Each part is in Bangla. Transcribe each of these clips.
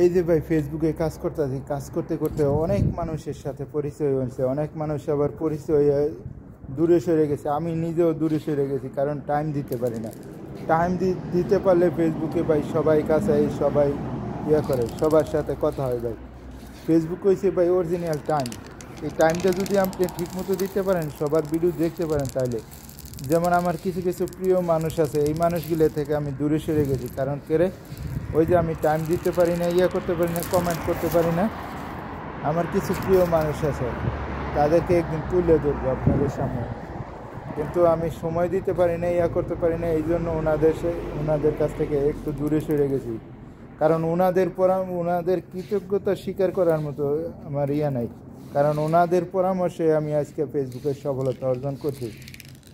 এই যে ভাই ফেসবুকে কাজ করতেছি, কাজ করতে করতে অনেক মানুষের সাথে পরিচয় হয়েছে, অনেক মানুষ আবার পরিচয় দূরে সরে গেছে। আমি নিজেও দূরে সরে গেছি, কারণ টাইম দিতে পারি না। টাইম দিতে পারলে ফেসবুকে ভাই সবাই কাছে সবাই করে, সবার সাথে কথা হয় ভাই। ফেসবুক হয়েছে ভাই অরিজিনাল টাইম। এই টাইমটা যদি আপনি ঠিকমতো দিতে পারেন, সবার ভিডিও দেখতে পারেন, তাহলে যেমন আমার কিছু কিছু প্রিয় মানুষ আছে, এই মানুষগুলো থেকে আমি দূরে সরে গেছি। কারণ কেরে ওই যে আমি টাইম দিতে পারি না, করতে পারি না, কমেন্ট করতে পারি না। আমার কিছু প্রিয় মানুষ আছে, তাদেরকে একদিন তুলে ধরবো আপনাদের সামনে, কিন্তু আমি সময় দিতে পারি না, করতে পারি না। এই জন্য ওনাদের কাছ থেকে একটু দূরে সরে গেছি। কারণ ওনাদের কৃতজ্ঞতা স্বীকার করার মতো আমার নাই। কারণ ওনাদের পরামর্শে আমি আজকে ফেসবুকে সফলতা অর্জন করছি,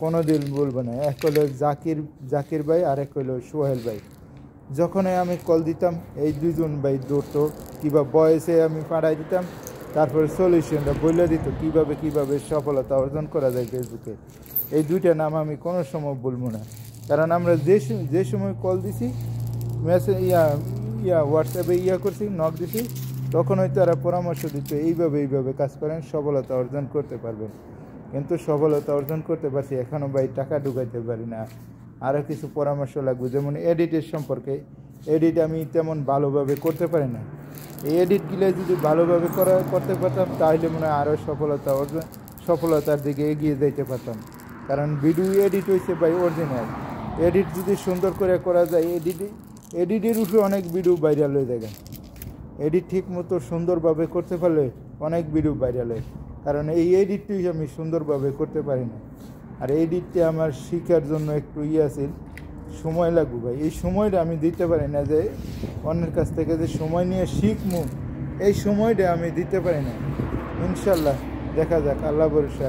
কোনো দিন বলবো না। এক হলো জাকির ভাই, আর এক হলো সোহেল ভাই। যখনই আমি কল দিতাম, এই দুজন ভাই দৌড়তো, কিংবা বয়সে আমি পাঠাই দিতাম, তারপরে সলিউশনটা বলে দিত কীভাবে সফলতা অর্জন করা যায় ফেসবুকে। এই দুইটা নাম আমি কোনো সময় বলবো না। কারণ আমরা যে সময় কল দিছি, মেসেজ হোয়াটসঅ্যাপে করছি, নক দিছি, তখন হয়তো তারা পরামর্শ দিচ্ছে এইভাবে কাজ করেন, সফলতা অর্জন করতে পারবেন। কিন্তু সফলতা অর্জন করতে পারছি, এখনও ভাই টাকা ঢুকাইতে পারি না। আরও কিছু পরামর্শ লাগবে, যেমন এডিটের সম্পর্কে। এডিট আমি তেমন ভালোভাবে করতে পারি না। এই এডিটগুলো যদি ভালোভাবে করতে পারতাম, তাহলে মনে হয় আরও সফলতার দিকে এগিয়ে যেতে পারতাম। কারণ ভিডিও এডিট হয়েছে ভাই অরিজিনাল। এডিট যদি সুন্দর করে করা যায়, এডিটের উপরে অনেক ভিডিও ভাইরাল হয়ে যায়। এডিট ঠিক মতো সুন্দরভাবে করতে পারলে অনেক ভিডিও ভাইরাল হয়। কারণ এই এডিটটাই আমি সুন্দরভাবে করতে পারি না। আর এডিটটা আমার শেখার জন্য একটু আছে, সময় লাগবে ভাই। এই সময়টা আমি দিতে পারি না, যে অন্যের কাছ থেকে যে সময় নিয়ে শিখবো, এই সময়টা আমি দিতে পারি না। ইনশাল্লাহ দেখা যাক, আল্লাহ ভরসা।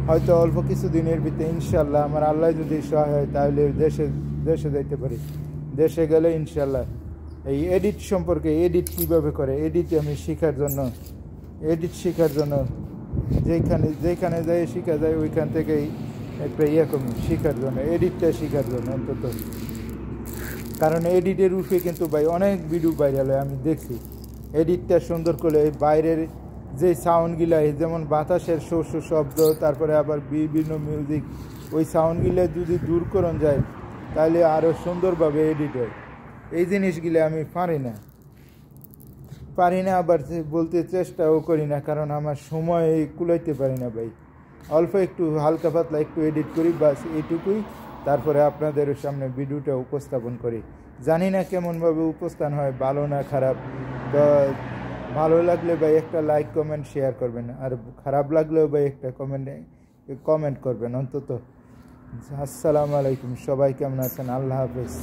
হয়তো অল্প কিছু দিনের ভিতরে ইনশাল্লাহ আমার আল্লাহ যদি সহায় হয়, তাহলে দেশে যাইতে পারি। দেশে গেলে ইনশাল্লাহ এই এডিট সম্পর্কে, এডিট কীভাবে করে, এডিট আমি শেখার জন্য যেখানে যাই শেখা যায়, ওইখান থেকেই একটা কমি শেখার জন্য, এডিটটা শেখার জন্য অন্তত। কারণ এডিটের উপরে কিন্তু ভাই অনেক ভিডিও ভাইরাল হয়, আমি দেখছি। এডিটটা সুন্দর করলে বাইরের যে সাউন্ডগুলা, যেমন বাতাসের শব্দ, তারপরে আবার বিভিন্ন মিউজিক, ওই সাউন্ডগুলো যদি দূর করন যায়, তাহলে আরও সুন্দরভাবে এডিট হয়। এই জিনিসগুলো আমি পারি না, আবার বলতে চেষ্টাও করি না, কারণ আমার সময় কুলাইতে পারি না ভাই। অল্প একটু হালকা পাতলা একটু এডিট করি, বাস এইটুকুই। তারপরে আপনাদের সামনে ভিডিওটা উপস্থাপন করি। জানি না কেমনভাবে উপস্থান হয়, ভালো না খারাপ। ভালো লাগলে ভাই একটা লাইক, কমেন্ট, শেয়ার করবেন। আর খারাপ লাগলেও ভাই একটা কমেন্ট করবেন অন্তত। আসসালামু আলাইকুম, সবাই কেমন আছেন? আল্লাহ হাফেজ।